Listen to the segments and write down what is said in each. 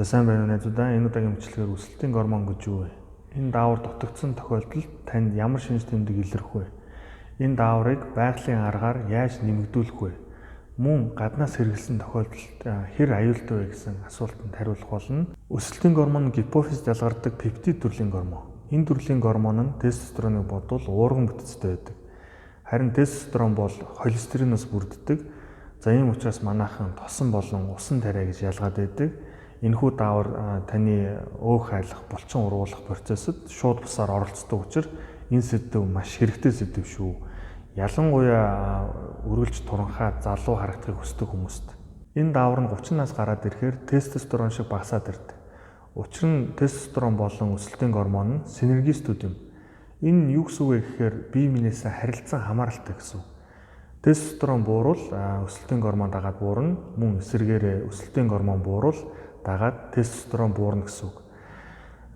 За сайн байна уу найзуудаа. Энэ удаагийн мэдлэгээр өсөлтийн гормон гэж юу вэ? Энэ даавар дутагдсан тохиолдолд танд ямар шинж тэмдэг илэрх вэ? Энэ дааврыг байгалийн аргаар яаж нэмэгдүүлэх вэ? Мөн гаднаас хэрэглэсэн тохиолдолд хэр аюултай вэ гэсэн асуултанд хариулах болно. Өсөлтийн гормон гипофизд ялгардаг пептид төрлийн гормон. Энэ төрлийн гормон нь тестостероныг бодвол уурган бүтцтэй байдаг. Харин тестостерон бол холестериноос бүрддэг. За ийм учраас манайхан тосон болон усан тариа гэж ялгаад байдаг. Энэхүү даавар таны өөх хайлах, булчин ургуулах процессод шууд бусаар оролцдог учраас энэ сэдв маш хэрэгтэй сэдв шүү. Ялангуяа үргэлж туранхай залуу харагдахыг хүсдэг хүмүүст. Энэ даавар нь 30-наас гараад ирэхээр тестостерон шиг багасаад ирдэг. Учир нь тестостерон болон өсөлтийн гормон нь синергистүүд юм. Энэ нь юу гэсэн үг вэ гэхээр бие биенээсээ харилцан хамааралтай гэсэн үг. Тестостерон буурвал өсөлтийн гормон дагаад буурна, мөн эсвэргээрээ өсөлтийн гормон буурвал дагаад тестостерон буурна гэсэн үг.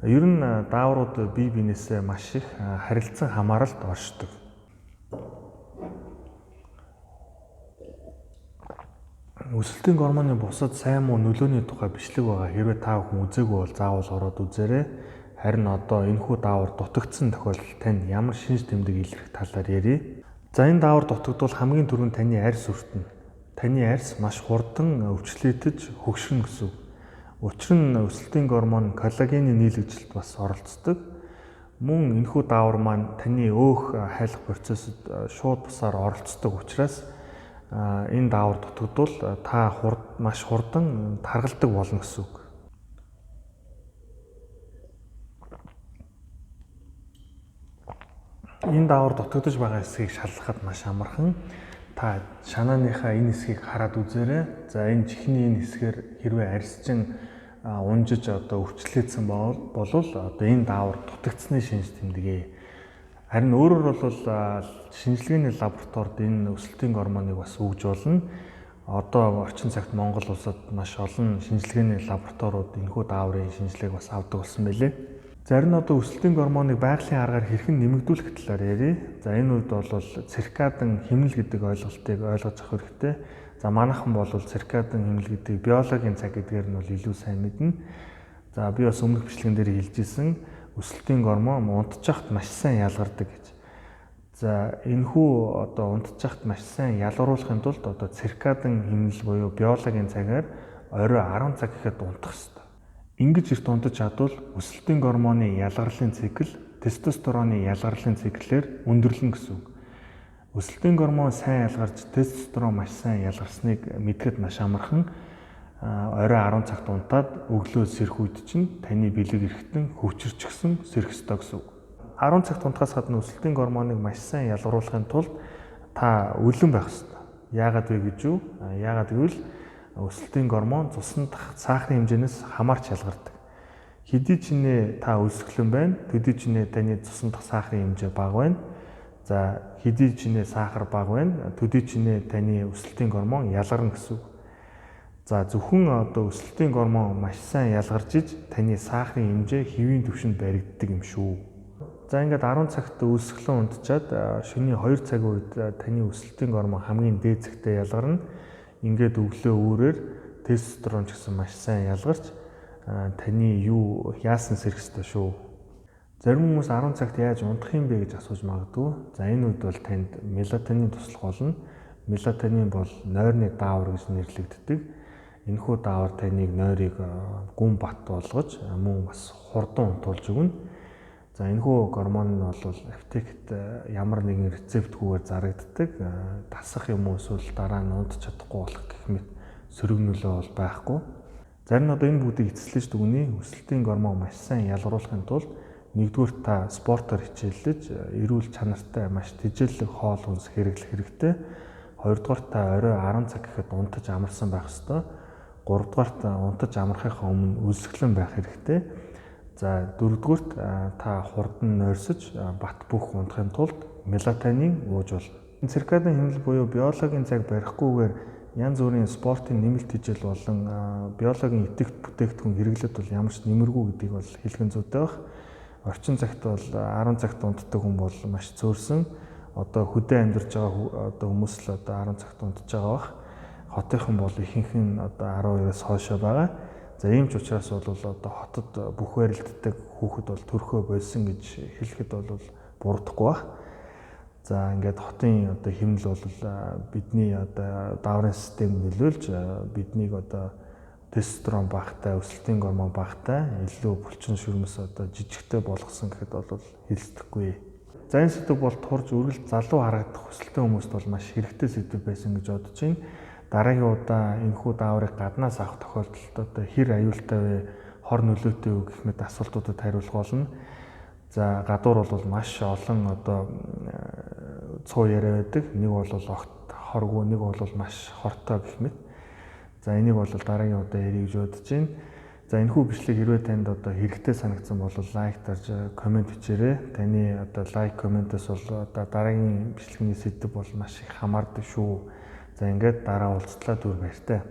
Ер нь дааврууд бие биенээсээ маш их харилцан хамааралд оршдог. Өсөлтийн гормоны бусад сайн муу нөлөөний тухай бичлэг байгаа. Хэрвээ та бүхэн үзээгүй бол заавал ороод үзээрэй. Харин одоо энэхүү даавар дутагдсан тохиолдолд танд ямар шинж тэмдэг илэрх талаар ярив. За энэ даавар дутагдвал хамгийн түрүүнд таны арьс өртөнө. Таны арьс маш хурдан өвчлөгдөж хөгшрөн гэсэн үг. Учир нь өсөлтийн гормон коллагены нийлэгжилд бас оролцдог. Мөн энэхүү даавар маань таны өөх хайлах процессод шууд бусаар оролцдог учраас энэ даавар дутагдвал та маш хурдан таргалдаг болно гэсэн үг. Энэ даавар дутагдж байгаа хэсгийг шалгахад маш амархан. Та шанааныхаа энэ хэсгийг хараад үзээрэй. За энэ чихний энэ хэсгээр хэрвээ арьсчин унжиж өвчлөөдсөн бол одоо энэ даавар дутагдсны шинж тэмдэг. Харин өөрөөр бол шинжилгээний лабораторид энэ өсөлтийн гормоныг бас өгж болно. Одоо орчин цагт Монгол улсад маш олон шинжилгээний лабораториуд энэхүү дааврын шинжилгээг бас авдаг болсон байлээ. Зарим нь одоо өсөлтийн гормоныг байгалийн аргаар хэрхэн нэмэгдүүлэх талаар ярив. За энэ үед бол циркадын хэмнэл гэдэг ойлголтыг ойлгож авах хэрэгтэй. За манайхан бол циркадын хэмнэл гэдэг биологийн цаг гэдгээр нь бол илүү сайн мэднэ. За би бас өмнөх бичлэгэн дээр хэлжсэн өсөлтийн гормон унтчихт маш сайн ялгардаг гэж. За энэхүү одоо унтчихт маш сайн ялгаруулахын тулд одоо циркадын хэмнэл буюу биологийн цагаар орой 10 цаг гэхэд унтах ёстой. Ингэж эрт унтаж чадвал өсөлтийн гормоны ялгарлын цикл тестостероны ялгарлын циклээр өндөрлөн гэсэн үг. Өсөлтийн гормон сайн ялгарч тестостерон маш сайн ялгарсныг мэдхэд маш амархан. Орой 10 цагт унтаад өглөө сэрэх үед чинь таны бэлэг эргэтэн хөвчөрчихсөн сэрэх ёстой гэсэн үг. 10 цагт унтахаас гадна өсөлтийн гормоныг маш сайн ялгаруулахын тулд та өлөн байх ёстой. Яагаад вэ гэж юу? Яагаад гэвэл өсөлтийн гормон цуснд сахарын хэмжээнээс хамаарч ялгардаг. Хэдий ч нэ та өсгөлөн байна, төдий ч нэ таны цуснд сахарын хэмжээ бага байна. За хэдий ч нэ сахар бага байна, төдий ч нэ таны өсөлтийн гормон ялгарна гэсэн үг. За зөвхөн одоо өсөлтийн гормон маш сайн ялгарч иж таны сахарын хэмжээ хэвийн түвшинд баригддаг юм шүү. За ингээд 10 цагт өсгөлөн унтчаад шөнийн 2 цагийн үед таны өсөлтийн гормон хамгийн дээд цагтаа ялгарна. Ингээд өглөө үүрээр тестостерон ч гэсэн маш сайн ялгарч таны юу яасан сэрэх ёстой шүү. Зарим хүмүүс 10 цагт яаж унтах юм бэ гэж асууж магадгүй. За энэ үед бол танд мелатонин туслах болно. Мелатонин бол нойрны даавар гэж нэрлэгддэг. Энэхүү даавар таныг нойрыг гүн бат болгож мөн бас хурдан унтуулж өгнө. За энэхүү гормон нь бол аптект ямар нэгэн рецептгүйгээр зарагддаг. Тасах юм уу эсвэл дараа нь унтж чадахгүй болох гэх мэт сөрөг нөлөө бол байхгүй. Зарим нь одоо энэ бүгдийг эцэслэж дүгнэе. Өсөлтийн гормон маш сайн ялгаруулахын тулд нэгдүгээр та спортоор хичээллэж, эрүүл чанартай маш тэжээлэг хоол хүнс хэрэглэх хэрэгтэй. Хоёрдугаар та орой 10 цаг гэхэд унтаж амарсан байх ёстой. Гуравдугаар та унтаж амархахаа өмнө өлсгөлэн байх хэрэгтэй. За дөрөвдүгürt та хурдан нойрсож бат бөх унтахын тулд мелатонин ууж болно. Циркадын хэмнэл буюу биологийн цаг барихгүйгээр янз бүрийн спортын нэмэлт хичээл болон биологийн идэвхт бүтээгдэхүүн хэрэглээд бол ямар ч нэмэргүй гэдгийг бол хэлхэн зүйтэй байх. Орчин цагт бол 10 цагт унтдаг хүн бол маш цөөрсөн. Одоо хөдөө амьдарч байгаа одоо хүмүүс л одоо 10 цагт унтж байгаа бах. Хотынхан бол ихэнх нь одоо 12-оос хойшоо байгаа. За ийм ч учраас бол одоо хотод бүх барилддаг хүүхэд бол төрхөө болсон гэж хэлэхэд бол буруудахгүй баг. За ингээд хотын одоо хэмнэл бол бидний одоо дааврын систем нөлөөлж биднийг одоо тестостерон багтай, өсөлтийн гормон багтай, илүү булчин шүрмэс одоо жижигтэй болгосон гэхэд бол хэлцдэггүй. За энэ сэдв бол турж үргэлж залуу харагдах хүсэлтэй хүмүүст бол маш хэрэгтэй сэдв байсан гэж бодож байна. Дараагийн удаа энэхүү дааврыг гаднаас авах тохиолдолд одоо хэр аюултай вэ, хор нөлөөтэй үү гэх мэт асуултуудад хариулах болно. За гадуур бол маш олон одоо цуу яриа байдаг. Нэг бол огт хоргүй, нэг бол маш хортой гэх мэт. За энийг бол дараагийн удаа ярих гэж бодож байна. За энэхүү бичлэг хэрвээ танд одоо хэрэгтэй санагдсан бол лайк дарж комент бичээрэй. Таны одоо лайк комментээс бол одоо дараагийн бичлэгийн сэдэв бол маш их хамаардаг шүү. За ингээд дараа уулзлаа, түр баяртай.